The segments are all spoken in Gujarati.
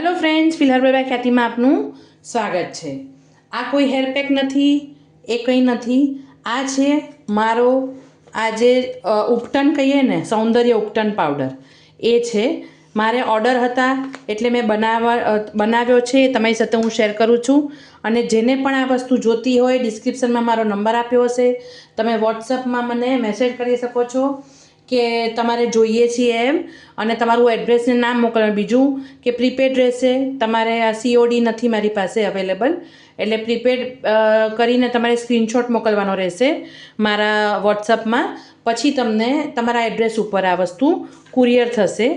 हेलो फ्रेंड्स, फिलहाल बाय ख्याति में आपનું સ્વાગત છે। આ કોઈ હેર પેક નથી, એ કંઈ નથી। આ છે મારો આજે ઉપટન કહીએ ને, સૌંદર્ય ઉપટન પાવડર એ છે। મારે ઓર્ડર હતા એટલે મેં બનાવ્યો છે, તમારી સાથે હું શેર કરું છું। અને જેને પણ આ વસ્તુ જોતી હોય, ડિસ્ક્રિપ્શનમાં મારો નંબર આપ્યો હશે, તમે વોટ્સઅપમાં મને મેસેજ કરી શકો છો કે તમારે જોઈએ છીએ એમ, અને તમારું એડ્રેસ ને નામ મોકલવાનું। બીજું કે પ્રીપેડ રહેશે, તમારે આ COD નથી મારી પાસે અવેલેબલ, એટલે પ્રીપેડ કરીને તમારે સ્ક્રીનશોટ મોકલવાનો રહેશે મારા વોટ્સઅપમાં। પછી તમને તમારા એડ્રેસ ઉપર આ વસ્તુ કુરિયર થશે।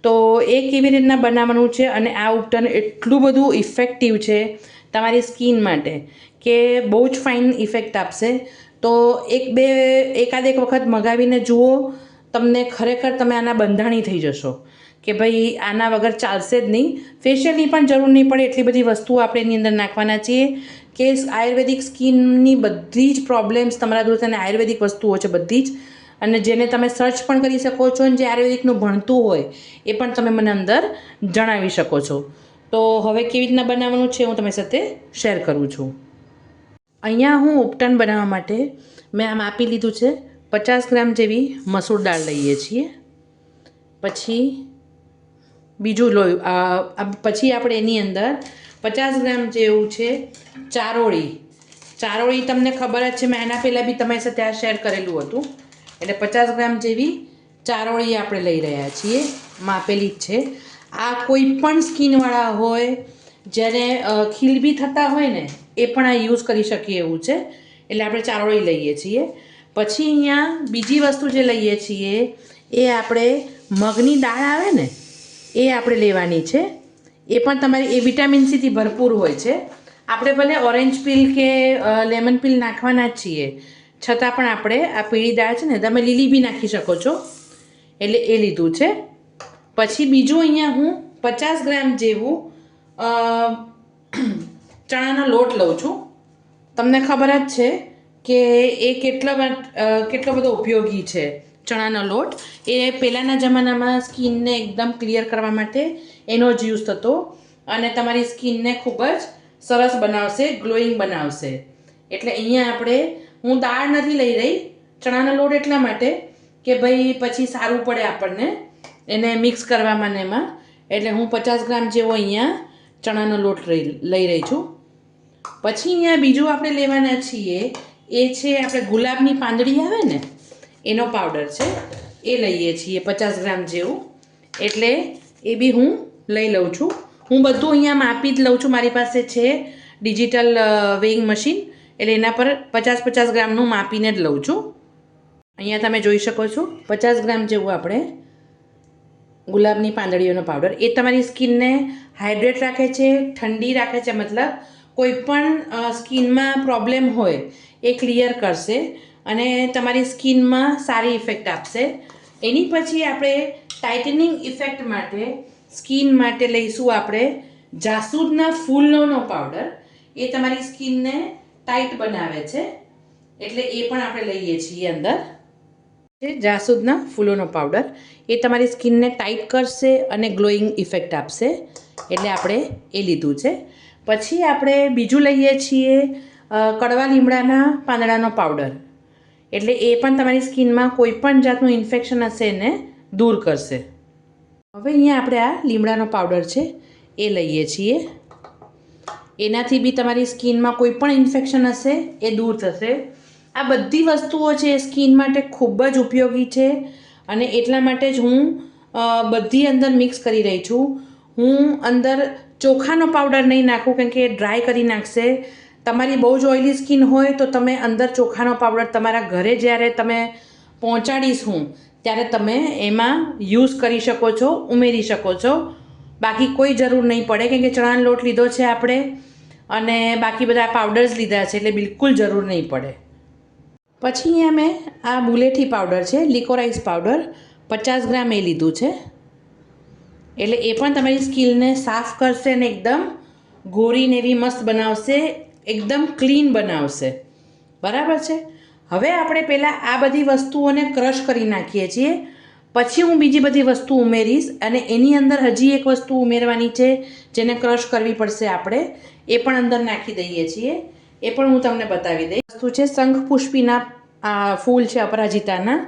તો એ કેવી રીતના બનાવવાનું છે, અને આ ઉપટન એટલું બધું ઇફેક્ટિવ છે તમારી સ્કિન માટે કે બહુ જ ફાઇન ઇફેક્ટ આપશે। તો એકાદ એક વખત મગાવીને જુઓ, તમને ખરેખર તમે આના બંધાણી થઈ જશો કે ભાઈ આના વગર ચાલશે જ નહીં। ફેશિયલની પણ જરૂર નહીં પડે, એટલી બધી વસ્તુઓ આપણે એની અંદર નાખવાના છીએ કે આયુર્વેદિક સ્કિનની બધી જ પ્રોબ્લેમ્સ તમારા દૂર થાય। આયુર્વેદિક વસ્તુઓ છે બધી જ, અને જેને તમે સર્ચ પણ કરી શકો છો, અને જે આયુર્વેદિકનું ભણતું હોય એ પણ તમે મને અંદર જણાવી શકો છો। તો હવે કેવી રીતના બનાવવાનું છે હું તમારી સાથે શેર કરું છું। અહીંયા હું ઉપટન બનાવવા માટે મેં આમ આપી લીધું છે 50 ગ્રામ જેવી મસૂર દાળ લઈએ છીએ। પછી બીજું લોહી, પછી આપણે એની અંદર 50 ગ્રામ જેવું છે ચારોળી। ચારોળી તમને ખબર જ છે, મેં એના પહેલાં બી તમારી સાથે આ શેર કરેલું હતું। એટલે 50 ગ્રામ જેવી ચારોળી આપણે લઈ રહ્યા છીએ, માપેલી જ છે। આ કોઈ પણ સ્કિનવાળા હોય, જ્યારે ખીલ બી થતા હોય ને, એ પણ આ યુઝ કરી શકીએ એવું છે। એટલે આપણે ચારોળી લઈએ છીએ। પછી અહીંયા બીજી વસ્તુ જે લઈએ છીએ એ આપણે મગની દાળ આવે ને, એ આપણે લેવાની છે। એ પણ તમારી એ વિટામિન સીથી ભરપૂર હોય છે। આપણે ભલે ઓરેન્જ પીલ કે લેમન પીલ નાખવાના જ છીએ, છતાં પણ આપણે આ પીળી દાળ છે ને, તમે લીલી બી નાખી શકો છો, એટલે એ લીધું છે। પછી બીજું અહીંયા હું 50 ગ્રામ જેવું ચણાનો લોટ લઉં છું। તમને ખબર જ છે કે એ કેટલો બધો ઉપયોગી છે ચણાનો લોટ। એ પહેલાંના જમાનામાં સ્કિનને એકદમ ક્લિયર કરવા માટે એનો જ યુઝ થતો, અને તમારી સ્કિનને ખૂબ જ સરસ બનાવશે, ગ્લોઈંગ બનાવશે। એટલે અહીંયા હું દાળ નથી લઈ રહી, ચણાનો લોટ એટલા માટે કે ભાઈ પછી સારું પડે આપણને એને મિક્સ કરવામાં ને એમાં। એટલે હું 50 ગ્રામ જેવો અહીંયા ચણાનો લોટ લઈ રહી છું। પછી અહીંયા બીજું આપણે લેવાના છીએ એ છે આપણે ગુલાબની પાંદડી આવે ને, એનો પાવડર છે, એ લઈએ છીએ 50 ગ્રામ જેવું। એટલે એ બી હું લઈ લઉં છું। હું બધું અહીંયા માપી જ લઉં છું, મારી પાસે છે ડિજિટલ વેઇંગ મશીન, એટલે એના પર 50 ગ્રામનું માપીને જ લઉં છું। અહીંયા તમે જોઈ શકો છો 50 ગ્રામ જેવું આપણે ગુલાબની પાંદડીઓનો પાવડર। એ તમારી સ્કિનને હાઇડ્રેટ રાખે છે, ઠંડી રાખે છે, મતલબ કોઈ પણ સ્કિનમાં પ્રોબ્લેમ હોય એ ક્લિયર કરશે અને તમારી સ્કિનમાં સારી ઇફેક્ટ આપશે। એની પછી આપણે ટાઇટનિંગ ઇફેક્ટ માટે સ્કિન માટે લઈશું આપણે જાસૂદના ફૂલોનો પાવડર। એ તમારી સ્કિનને ટાઈટ બનાવે છે, એટલે એ પણ આપણે લઈએ છીએ અંદર। જાસૂદના ફૂલોનો પાવડર એ તમારી સ્કિનને ટાઈટ કરશે અને ગ્લોઈંગ ઇફેક્ટ આપશે, એટલે આપણે એ લીધું છે। પછી આપણે બીજું લઈએ છીએ કડવા લીમડાના પાંદડાનો પાવડર, એટલે એ પણ તમારી સ્કિનમાં કોઈ પણ જાતનું ઇન્ફેક્શન હશે એને દૂર કરશે। હવે અહીંયા આપણે આ લીમડાનો પાવડર છે એ લઈએ છીએ, એનાથી બી તમારી સ્કિનમાં કોઈ પણ ઇન્ફેક્શન હશે એ દૂર થશે। આ બધી વસ્તુઓ છે એ સ્કિન માટે ખૂબ જ ઉપયોગી છે, અને એટલા માટે જ હું બધી અંદર મિક્સ કરી રહી છું। હું અંદર ચોખાનો પાવડર નહીં નાખું, કેમ કે એ ડ્રાય કરી નાખશે। તમારી બહુ જ ઓઇલી સ્કિન હોય તો તમે અંદર ચોખાનો પાવડર તમારા ઘરે જ્યારે તમે પહોંચાડીશ હું, ત્યારે તમે એમાં યુઝ કરી શકો છો, ઉમેરી શકો છો। બાકી કોઈ જરૂર નહીં પડે, કેમ કે ચણાનો લોટ લીધો છે આપણે, અને બાકી બધા પાવડર્સ લીધા છે, એટલે બિલકુલ જરૂર નહીં પડે। પછી અહીંયા મેં આ મુલેઠી પાવડર છે, લિકોરાઇઝ પાવડર 50 ગ્રામ એ લીધું છે, એટલે એ પણ તમારી સ્કિનને સાફ કરશે અને એકદમ ગોરીને એવી મસ્ત બનાવશે, એકદમ ક્લીન બનાવશે। બરાબર છે। હવે આપણે પહેલાં આ બધી વસ્તુઓને ક્રશ કરી નાખીએ છીએ। પછી હું બીજી બધી વસ્તુ ઉમેરીશ અને એની અંદર હજી એક વસ્તુ ઉમેરવાની છે જેને ક્રશ કરવી પડશે આપણે, એ પણ અંદર નાખી દઈએ છીએ. એ પણ હું તમને બતાવી દઈશ. વસ્તુ છે શંખપુષ્પીના ફૂલ છે અપરાજિતાના.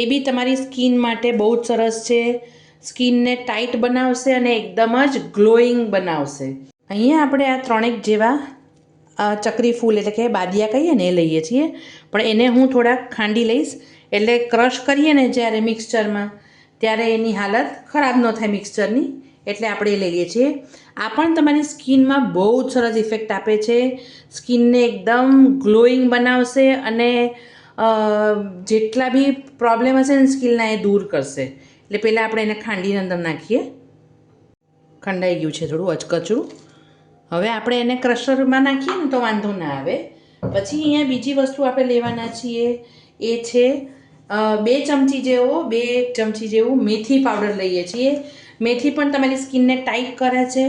એ બી તમારી સ્કિન માટે બહુ જ સરસ છે. સ્કિનને ટાઈટ બનાવશે અને એકદમ જ ગ્લોઈંગ બનાવશે. અહીંયા આપણે આ 3 જેવા ચક્રી ફૂલ એટલે કે બાદિયા કહીએ ને એ લઈએ છીએ, પણ એને હું થોડાક ખાંડી લઈશ એટલે ક્રશ કરીએ ને જ્યારે મિક્સચરમાં ત્યારે એની હાલત ખરાબ ન થાય મિક્સચરની, એટલે આપણે એ લઈએ છીએ. આ પણ તમારી સ્કિનમાં બહુ જ સરસ ઇફેક્ટ આપે છે. સ્કિનને એકદમ ગ્લોઈંગ બનાવશે અને જેટલા બી પ્રોબ્લેમ હશે ને સ્કિનના એ દૂર કરશે. એટલે પહેલાં આપણે એને ખાંડીને અંદર નાખીએ. ખંડાઈ ગયું છે થોડું અચકચરું. હવે આપણે એને ક્રશરમાં નાખીએ ને તો વાંધો ના આવે. પછી અહીંયા બીજી વસ્તુ આપણે લેવાના છીએ એ છે 2 ચમચી જેવું મેથી પાવડર લઈએ છીએ. મેથી પણ તમારી સ્કિનને ટાઈટ કરે છે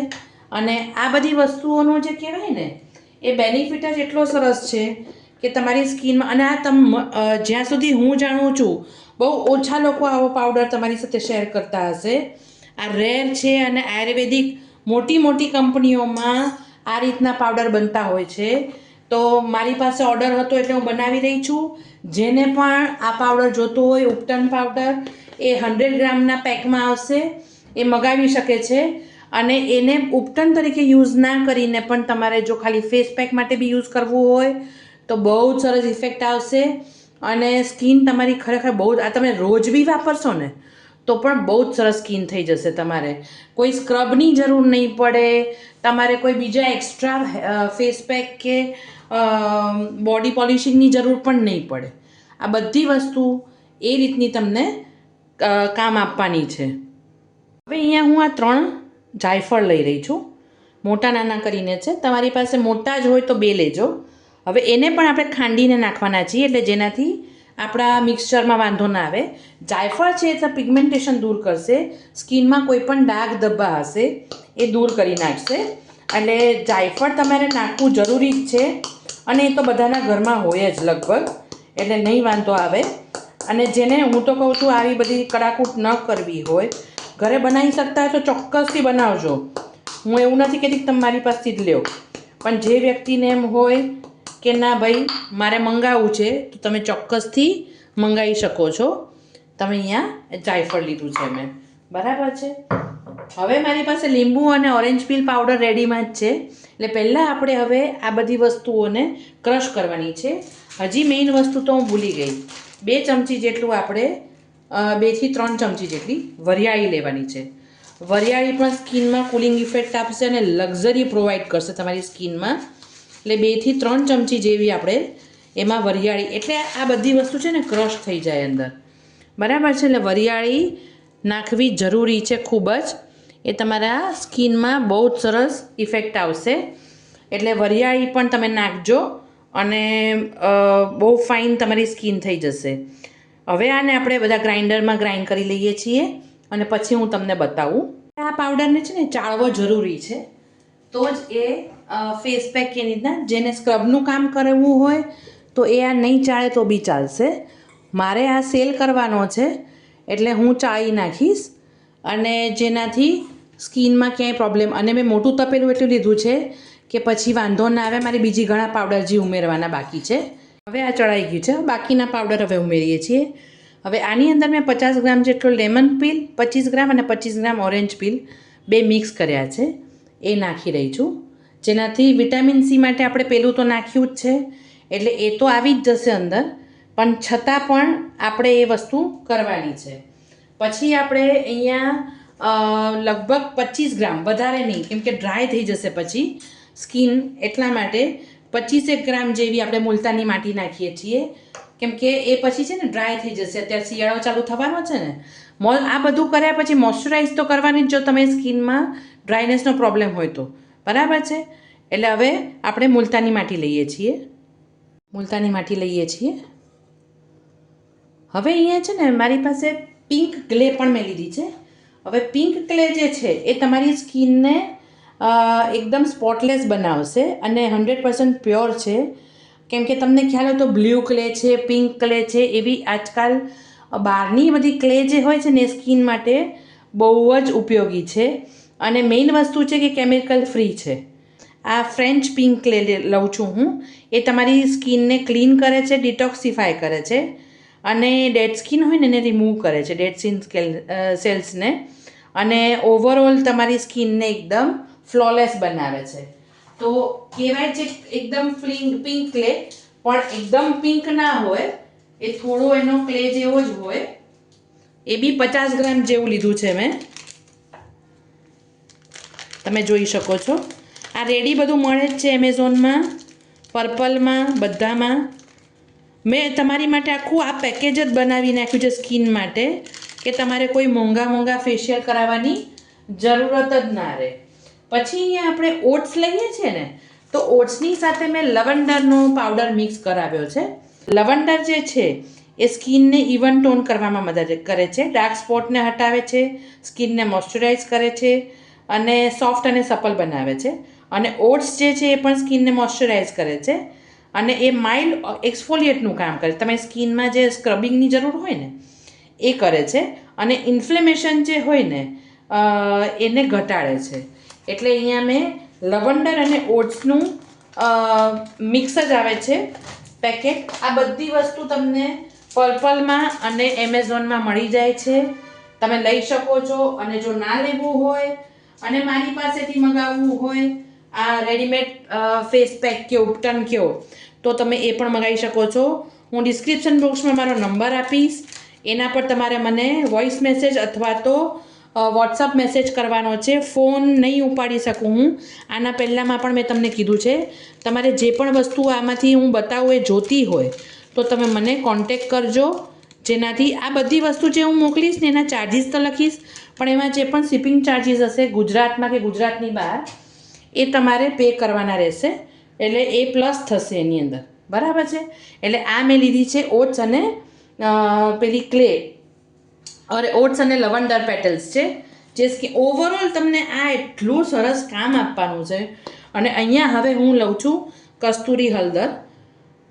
અને આ બધી વસ્તુઓનો જે કહેવાય ને એ બેનિફિટ જ એટલો સરસ છે કે તમારી સ્કિનમાં, અને આ જ્યાં સુધી હું જાણું છું બહુ ઓછા લોકો આવો પાવડર તમારી સાથે શેર કરતા હશે. આ રેર છે અને આયુર્વેદિક મોટી કંપનીઓમાં આ રીતના પાવડર બનતા હોય છે. તો મારી પાસે ઓર્ડર હતો એટલે હું બનાવી રહી છું. જેને પણ આ પાવડર જોતો હોય, ઉપટન પાવડર, એ 100 ગ્રામના પેકમાં આવશે, એ મગાવી શકે છે. અને એને ઉપટન તરીકે યુઝ ના કરીને પણ તમારે જો ખાલી ફેસ પેક માટે બી યુઝ કરવું હોય તો બહુ જ સરસ ઇફેક્ટ આવશે. અને સ્કિન તમારી ખરેખર બહુ જ, આ તમે રોજ બી વાપરશો ને તો પણ બહુ જ સરસ સ્કિન થઈ જશે. તમારે કોઈ સ્ક્રબની જરૂર નહીં પડે, તમારે કોઈ બીજા એક્સ્ટ્રા ફેસ પેક કે બોડી પોલિશિંગની જરૂર પણ નહીં પડે. આ બધી વસ્તુ એ રીતની તમને કામ આપવાની છે. હવે અહીંયા હું આ 3 જાયફળ લઈ રહી છું. મોટા નાના કરીને છે. તમારી પાસે મોટા જ હોય તો 2 લેજો. હવે એને પણ આપણે ખાંડીને નાખવાના છીએ એટલે જેનાથી આપણા મિક્સચરમાં વાંધો ના આવે. જાયફળ છે તો પિગમેન્ટેશન દૂર કરશે. સ્કિનમાં કોઈ પણ ડાઘ ધબ્બા હશે એ દૂર કરી નાખશે. એટલે જાયફળ તમારે નાખવું જરૂરી જ છે અને એ તો બધાના ઘરમાં હોય જ લગભગ, એટલે નહીં વાંધો આવે. અને જેને હું તો કહું છું આવી બધી કડાકૂટ ન કરવી હોય, ઘરે બનાવી શકતા હોય તો ચોક્કસથી બનાવજો. હું એવું નથી કહેતી કે તમે મારી પાસેથી જ લ્યો, પણ જે વ્યક્તિને એમ હોય કે ના ભાઈ મારે મંગાવવું છે તો તમે ચોક્કસથી મંગાવી શકો છો. તમે અહીંયા જાયફળ લીધું છે મેં, બરાબર છે. હવે મારી પાસે લીંબુ અને ઓરેન્જ પીલ પાવડર રેડીમાં જ છે. એટલે પહેલાં આપણે હવે આ બધી વસ્તુઓને ક્રશ કરવાની છે. હજી મેઇન વસ્તુ તો હું ભૂલી ગઈ. 2 ચમચી જેટલું આપણે 2 થી 3 ચમચી જેટલી વરિયાળી લેવાની છે. વરિયાળી પણ સ્કિનમાં કુલિંગ ઇફેક્ટ આપશે અને લક્ઝરી પ્રોવાઈડ કરશે તમારી સ્કિનમાં. એટલે 2 થી 3 ચમચી જેવી આપણે એમાં વરિયાળી, એટલે આ બધી વસ્તુ છે ને ક્રશ થઈ જાય અંદર, બરાબર છે. એટલે વરિયાળી નાખવી જરૂરી છે ખૂબ જ. એ તમારા સ્કિનમાં બહુ જ સરસ ઇફેક્ટ આવશે. એટલે વરિયાળી પણ તમે નાખજો અને બહુ ફાઇન તમારી સ્કિન થઈ જશે. હવે આને આપણે બધા ગ્રાઇન્ડરમાં ગ્રાઇન્ડ કરી લઈએ છીએ અને પછી હું તમને બતાવું. આ પાવડરને છે ને ચાળવો જરૂરી છે તો જ એ ફેસ પેક એની રીતના, જેને સ્ક્રબનું કામ કરવું હોય તો એ આ નહીં ચાળે તો બી ચાલશે. મારે આ સેલ કરવાનો છે એટલે હું ચાળી નાખીશ, અને જેનાથી સ્કિનમાં ક્યાંય પ્રોબ્લેમ, અને મેં મોટું તપેલું એટલું લીધું છે કે પછી વાંધો ના આવે. મારે બીજી ઘણા પાવડર જે ઉમેરવાના બાકી છે. હવે આ ચડાઈ ગયું છે. બાકીના પાવડર હવે ઉમેરીએ છીએ. હવે આની અંદર મેં 50 ગ્રામ જેટલો લેમન પીલ, 25 ગ્રામ અને 25 ગ્રામ ઓરેન્જ પીલ 2 મિક્સ કર્યા છે, એ નાખી રહી છું. જેનાથી વિટામિન સી માટે આપણે પેલું તો નાખ્યું જ છે એટલે એ તો આવી જ જશે અંદર, પણ છતાં પણ આપણે એ વસ્તુ કરવાની છે. પછી આપણે અહીંયા લગભગ 25 ગ્રામ, વધારે નહીં કેમ કે ડ્રાય થઈ જશે પછી સ્કિન, એટલા માટે 25 ગ્રામ જેવી આપણે મુલતાની માટી નાખીએ છીએ. કેમ કે એ પછી છે ને ડ્રાય થઈ જશે. અત્યારે શિયાળો ચાલુ થવાનો છે ને, આ બધું કર્યા પછી મોઇશ્ચરાઇઝ તો કરવાની જ જો તમે સ્કિનમાં ડ્રાયનેસનો પ્રોબ્લેમ હોય તો, બરાબર છે. એટલે હવે આપણે મુલતાની માટી લઈએ છીએ. હવે અહીંયા છે ને મારી પાસે પિંક ક્લે પણ મેં લીધી છે. હવે પિંક ક્લે જે છે એ તમારી સ્કિનને એકદમ સ્પોટલેસ બનાવશે અને 100% પ્યોર છે. કેમ કે તમને ખ્યાલ હોય તો બ્લુ ક્લે છે, પિંક ક્લે છે, એવી આજકાલ બહારની બધી ક્લે જે હોય છે ને એ સ્કિન માટે બહુ જ ઉપયોગી છે અને મેઇન વસ્તુ છે કે કેમિકલ ફ્રી છે. આ ફ્રેન્ચ પિંક ક્લે લઉં છું હું. એ તમારી સ્કિનને ક્લીન કરે છે, ડિટોક્સિફાય કરે છે અને ડેડ સ્કિન હોય ને એને રિમૂવ કરે છે, ડેડ સ્કિન સેલ્સને, અને ઓવરઓલ તમારી સ્કિનને એકદમ ફ્લોલેસ બનાવે છે. તો કહેવાય છે એકદમ પિંક ક્લે, પણ એકદમ પિંક ના હોય, એ થોડો એનો ક્લે જેવો જ હોય. એ બી 50 ગ્રામ જેવું લીધું છે મેં, તમે જોઈ શકો છો. આ રેડી બધું મળે જ છે એમેઝોનમાં, પર્પલમાં, બધામાં. મેં તમારી માટે આખું આ પેકેજ જ બનાવી નાખ્યું છે સ્કિન માટે, કે તમારે કોઈ મોંઘા ફેશિયલ કરાવવાની જરૂરત જ ના રહે. પછી અહીંયા આપણે ઓટ્સ લઈએ છીએ ને, તો ઓટ્સની સાથે મેં લવંડરનો પાવડર મિક્સ કરાવ્યો છે. લવંડર જે છે એ સ્કિનને ઇવન ટોન કરવામાં મદદ કરે છે, ડાર્ક સ્પોટને હટાવે છે, સ્કિનને મોઇશ્ચરાઇઝ કરે છે અને સોફ્ટ અને સપલ બનાવે છે. અને ઓટ્સ જે છે એ પણ સ્કિનને મોઇશ્ચરાઇઝ કરે છે અને એ માઇલ્ડ એક્સફોલિએટનું કામ કરે. તમે સ્કિનમાં જે સ્ક્રબિંગની જરૂર હોય ને એ કરે છે અને ઇન્ફ્લેમેશન જે હોય ને એને ઘટાડે છે. એટલે અહીંયા મેં લવંડર અને ઓટ્સનું મિક્સ જ આવે છે પેકેટ. આ બધી વસ્તુ તમને પર્પલમાં અને એમેઝોનમાં મળી જાય છે, તમે લઈ શકો છો. અને જો ના લેવું હોય અને મારી પાસેથી મંગાવવું હોય, આ રેડીમેડ ફેસ પેક કયો ઉપટન કયો, તો તમે એ પણ મંગાવી શકો છો. હું ડિસ્ક્રિપ્શન બોક્સમાં મારો નંબર આપીશ, એના પર તમારે મને વોઇસ મેસેજ અથવા તો વોટ્સઅપ મેસેજ કરવાનો છે. ફોન નહીં ઉપાડી શકું હું. આના પહેલાંમાં પણ મેં તમને કીધું છે, તમારે જે પણ વસ્તુ આમાંથી હું બતાવું એ જોતી હોય તો તમે મને કોન્ટેક કરજો, જેનાથી આ બધી વસ્તુ જે હું મોકલીશ ને એના ચાર્જિસ તો લખીશ, પણ એમાં જે પણ શિપિંગ ચાર્જિસ હશે ગુજરાતમાં કે ગુજરાતની બહાર, એ તમારે પે કરવાના રહેશે. એટલે એ પ્લસ થશે એની અંદર, બરાબર છે. એટલે આ મેં લીધી છે ઓટ્સ અને પેલી ક્લે, અરે ઓટ્સ અને લવંડર પેટલ્સ છે, જે ઓવરઓલ તમને આ એટલું સરસ કામ આપવાનું છે. અને અહીંયા હવે હું લઉં છું કસ્તુરી હળદર,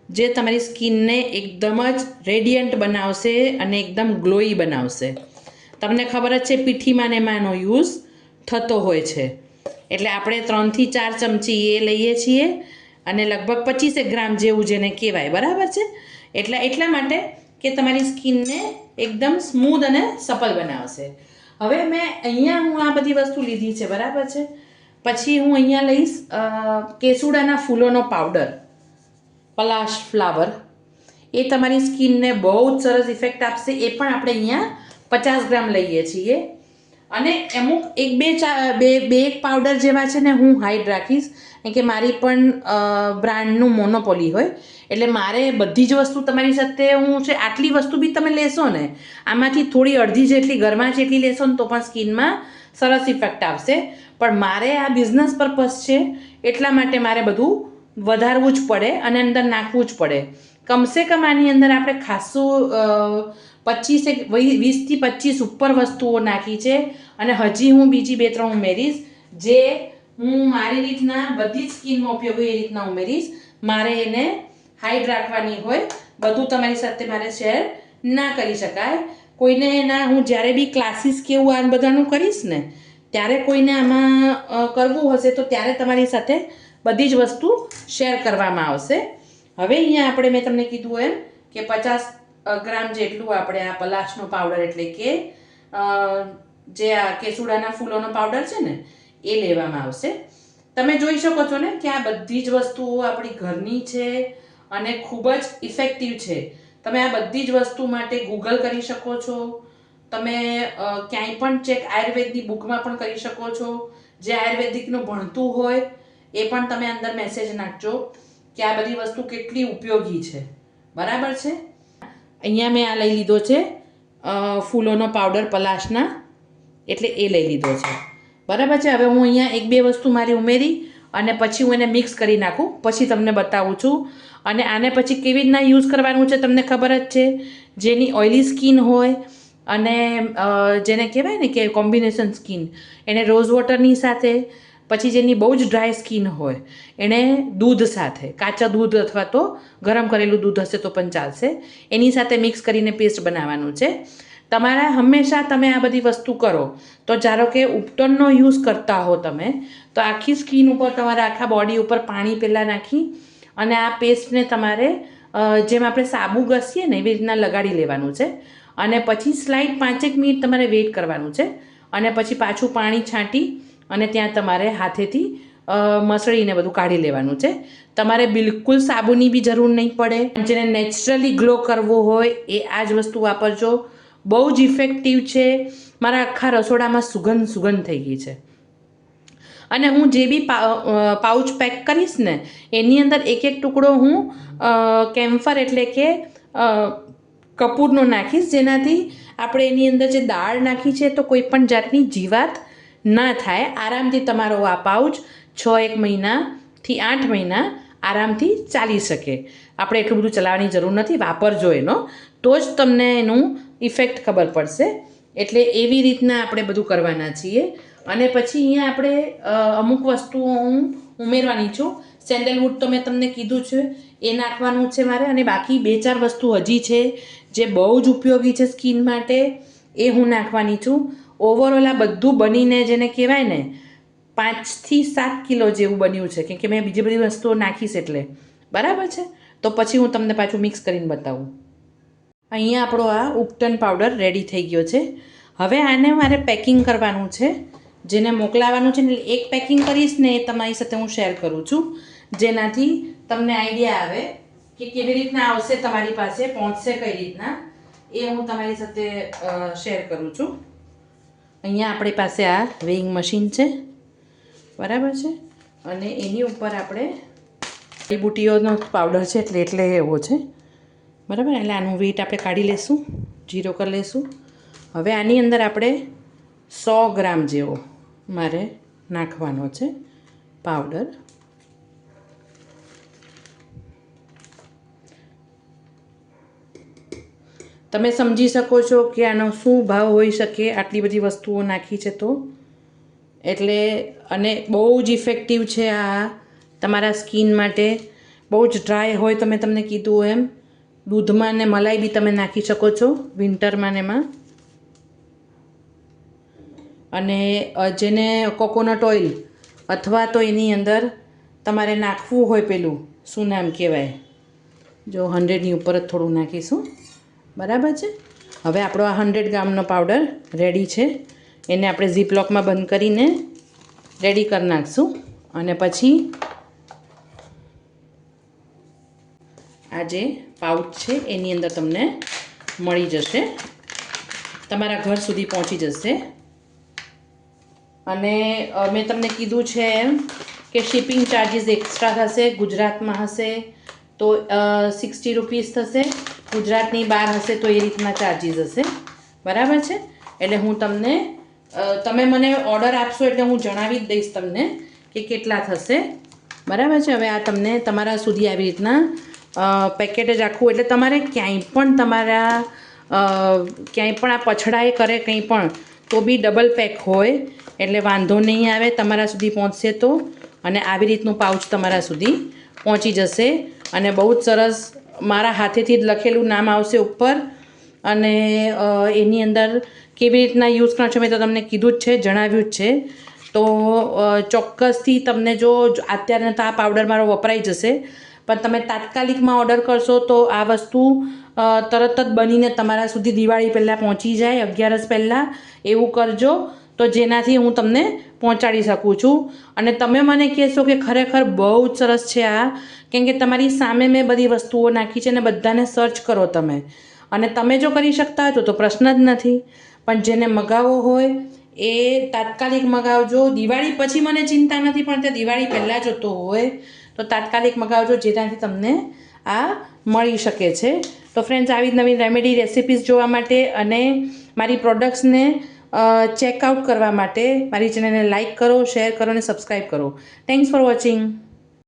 જે તમારી સ્કિનને એકદમ જ રેડિયન્ટ બનાવશે અને એકદમ ગ્લોઈ બનાવશે. તમને ખબર જ છે પીઠીમાં ને એમાંનો યુઝ થતો હોય છે. એટલે આપણે 3 થી 4 ચમચી એ લઈએ છીએ અને લગભગ 25 ગ્રામ જેવું જેને કહેવાય, બરાબર છે. એટલા માટે કે તમારી સ્કિનને એકદમ સ્મૂધ અને સપલ બનાવશે. હવે મેં અહીંયા હું આ બધી વસ્તુ લીધી છે, બરાબર છે. પછી હું અહીંયા લઈશ કેસુડાના ફૂલોનો પાવડર, પલાશ ફ્લાવર. એ તમારી સ્કિનને બહુ જ સરસ ઇફેક્ટ આપશે. એ પણ આપણે અહીંયા 50 ગ્રામ લઈએ છીએ. અને અમુક એક પાવડર જેવા છે ને હું હાઈડ રાખીશ, કે મારી પણ બ્રાન્ડનું મોનોપોલી હોય. એટલે મારે બધી જ વસ્તુ તમારી સાથે હું છે, આટલી વસ્તુ બી તમે લેશો ને, આમાંથી થોડી અડધી જેટલી ઘરમાં જેટલી લેશો ને તો પણ સ્કિનમાં સરસ ઇફેક્ટ આવશે. પણ મારે આ બિઝનેસ પર્પઝ છે, એટલા માટે મારે બધું વધારવું જ પડે અને અંદર નાખવું જ પડે. કમસે કમ આની અંદર આપણે ખાસું 20 થી 25 ઉપર વસ્તુઓ નાખી છે. અને હજી હું બીજી 2-3 ઉમેરીશ, જે હું મારી રીતના બધી જ સ્કિનમાં ઉપયોગી એ રીતના ઉમેરીશ. મારે એને હાઈડ રાખવાની હોય, બધું તમારી સાથે મારે શેર ના કરી શકાય. કોઈને એના હું જ્યારે બી ક્લાસીસ કે એવું આ બધાનું કરીશ ને, ત્યારે કોઈને આમાં કરવું હશે તો ત્યારે તમારી સાથે બધી જ વસ્તુ શેર કરવામાં આવશે. હવે અહીંયા આપણે મેં તમને કીધું એમ કે 50 ગ્રામ જેટલું આપણે આ પલાશનો પાવડર, એટલે કે જે આ કેસુડાના ફૂલોનો પાવડર છે ને, એ લેવામાં આવશે. તમે જોઈ શકો છો ને કે આ બધી જ વસ્તુઓ આપણી ઘરની છે અને ખૂબ જ ઇફેક્ટિવ છે. તમે આ બધી જ વસ્તુ માટે ગૂગલ કરી શકો છો, તમે ક્યાંય પણ ચેક આયુર્વેદની બુકમાં પણ કરી શકો છો. જે આયુર્વેદિકનું ભણતું હોય એ પણ તમે અંદર મેસેજ નાખજો કે આ બધી વસ્તુ કેટલી ઉપયોગી છે, બરાબર છે. અહીંયા મેં આ લઈ લીધો છે ફૂલોનો પાવડર પલાશના, એટલે એ લઈ લીધો છે, બરાબર છે. હવે હું અહીંયા 1-2 વસ્તુ મારી ઉમેરી અને પછી હું એને મિક્સ કરી નાખું, પછી તમને બતાવું છું. અને આને પછી કેવી રીતના યુઝ કરવાનું છે તમને ખબર જ છે. જેની ઓઇલી સ્કિન હોય અને જેને કહેવાય ને કે કોમ્બિનેશન સ્કિન, એને રોઝ વોટરની સાથે પછી જેની બહુ જ ડ્રાય સ્કિન હોય એણે દૂધ સાથે, કાચા દૂધ અથવા તો ગરમ કરેલું દૂધ હશે તો પણ ચાલશે, એની સાથે મિક્સ કરીને પેસ્ટ બનાવવાનું છે. તમારા હંમેશા તમે આ બધી વસ્તુ કરો તો ધારો કે ઉપટનનો યુઝ કરતા હો તમે, તો આખી સ્કિન ઉપર તમારે આખા બોડી ઉપર પાણી પહેલાં નાખી અને આ પેસ્ટને તમારે જેમ આપણે સાબુ ઘસીએ ને એવી રીતના લગાડી લેવાનું છે. અને પછી સ્લાઇડ 5 મિનિટ તમારે વેઇટ કરવાનું છે અને પછી પાછું પાણી છાંટી અને ત્યાં તમારે હાથેથી મસળીને બધું કાઢી લેવાનું છે. તમારે બિલકુલ સાબુની બી જરૂર નહીં પડે. જેને નેચરલી ગ્લો કરવો હોય એ આ જ વસ્તુ વાપરજો. બહુ જ ઇફેક્ટિવ છે. મારા આખા રસોડામાં સુગંધ થઈ ગઈ છે. અને હું જે બી પાઉચ પેક કરીશ ને એની અંદર એક ટુકડો હું કેમ્ફર એટલે કે કપૂરનો નાખીશ, જેનાથી આપણે એની અંદર જે દાળ નાખી છે તો કોઈ પણ જાતની જીવાત ના થાય. આરામથી તમારો આ પાઉચ 1 મહિનાથી 8 મહિના આરામથી ચાલી શકે. આપણે એટલું બધું ચલાવવાની જરૂર નથી, વાપરજો એનો તો જ તમને એનું ઇફેક્ટ ખબર પડશે. એટલે એવી રીતના આપણે બધું કરવાના છીએ. અને પછી અહીંયા આપણે અમુક વસ્તુઓ હું ઉમેરવાની છું. સેન્ડલવુડ તો મેં તમને કીધું છે એ નાખવાનું છે મારે, અને બાકી 2-4 વસ્તુ હજી છે જે બહુ જ ઉપયોગી છે સ્કિન માટે, એ હું નાખવાની છું. ઓવરઓલ આ બધું બનીને જેને કહેવાય ને 5 થી 7 કિલો જેવું બન્યું છે, કેમ કે મેં બીજી બધી વસ્તુઓ નાખીશ એટલે. બરાબર છે? તો પછી હું તમને પાછું મિક્સ કરીને બતાવું. અહીંયા આપણો આ ઉપટન પાવડર રેડી થઈ ગયો છે. હવે આને મારે પેકિંગ કરવાનું છે, જેને મોકલાવાનું છે ને એક પેકિંગ કરીશ ને એ તમારી સાથે હું શેર કરું છું, જેનાથી તમને આઈડિયા આવે કે કેવી રીતના આવશે તમારી પાસે, પહોંચશે કઈ રીતના, એ હું તમારી સાથે શેર કરું છું. અહીંયા આપણી પાસે આ વેઇંગ મશીન છે, બરાબર છે, અને એની ઉપર આપણે બુટીઓનો પાવડર છે એટલે એવો છે, બરાબર. એટલે આનું વેઇટ આપણે કાઢી લઈશું, 0 કરી લઈશું. હવે આની અંદર આપણે 100 ગ્રામ જેવો મારે નાખવાનો છે પાવડર. તમે સમજી શકો છો કે આનો શું ભાવ હોઈ શકે આટલી બધી વસ્તુઓ નાખી છે તો. એટલે અને બહુ જ ઇફેક્ટિવ છે આ તમારા સ્કિન માટે. બહુ જ ડ્રાય હોય તો મેં તમને કીધું એમ દૂધમાં ને મલાઈ બી તમે નાખી શકો છો વિન્ટરમાં ને એમાં. અને જેને કોકોનટ ઓઇલ અથવા તો એની અંદર તમારે નાખવું હોય પેલું શું નામ કહેવાય, જો 100ની ઉપર જ થોડું નાખીશું, બરાબર છે. હવે આપણો આ 100 ગ્રામનો પાવડર રેડી છે. એને આપણે ઝીપલોકમાં બંધ કરીને રેડી કરી નાખશું. અને પછી આ જે પાઉચ છે એની અંદર તમને મળી જશે, તમારા ઘર સુધી પહોંચી જશે. અને મેં તમને કીધું છે એમ કે શિપિંગ ચાર્જીસ એક્સ્ટ્રા થશે. ગુજરાતમાં હશે તો 60 રૂપીસ થશે, ગુજરાતની બહાર હશે તો એ રીતના ચાર્જીસ હશે, બરાબર છે. એટલે હું તમને તમે મને ઓર્ડર આપશો એટલે હું જણાવી જ દઈશ તમને કે કેટલા થશે, બરાબર છે. હવે આ તમને તમારા સુધી આવી રીતના પેકેટ જ આખું, એટલે તમારે ક્યાંય પણ આ પછડાય કરે કંઈ પણ તો બી ડબલ પેક હોય એટલે વાંધો નહીં આવે, તમારા સુધી પહોંચશે તો. અને આવી રીતનું પાઉચ તમારા સુધી પહોંચી જશે. અને બહુ જ સરસ મારા હાથેથી જ લખેલું નામ આવશે ઉપર. અને એની અંદર કેવી રીતના યુઝ કરવાનો છે મેં તો તમને કીધું જ છે, જણાવ્યું જ છે. તો ચોક્કસથી તમને જો અત્યારે તો આ પાવડર મારો વપરાઈ જશે, પણ તમે તાત્કાલિકમાં ઓર્ડર કરશો તો આ વસ્તુ તરત જ બનીને તમારા સુધી દિવાળી પહેલાં પહોંચી જાય, 11 પહેલાં. એવું કરજો તો જેનાથી હું તમને પહોંચાડી શકું છું. અને તમે મને કહેશો કે ખરેખર બહુ જ સરસ છે આ, કેમ કે તમારી સામે મેં બધી વસ્તુઓ નાખી છે અને બધાને સર્ચ કરો તમે, અને તમે જો કરી શકતા હોય તો પ્રશ્ન જ નથી. પણ જેને મગાવવો હોય એ તાત્કાલિક મગાવજો. દિવાળી પછી મને ચિંતા નથી, પણ તે દિવાળી પહેલાં જોતો હોય તો તાત્કાલિક મગાવજો, જેનાથી તમને આ મળી શકે છે. તો ફ્રેન્ડ્સ, આવી નવી રેમેડી રેસિપીઝ જોવા માટે અને મારી પ્રોડક્ટ્સને ચેકઆઉટ કરવા માટે મારી ચેનલને લાઇક કરો, શેર કરો અને સબસ્ક્રાઈબ કરો. Thanks for watching.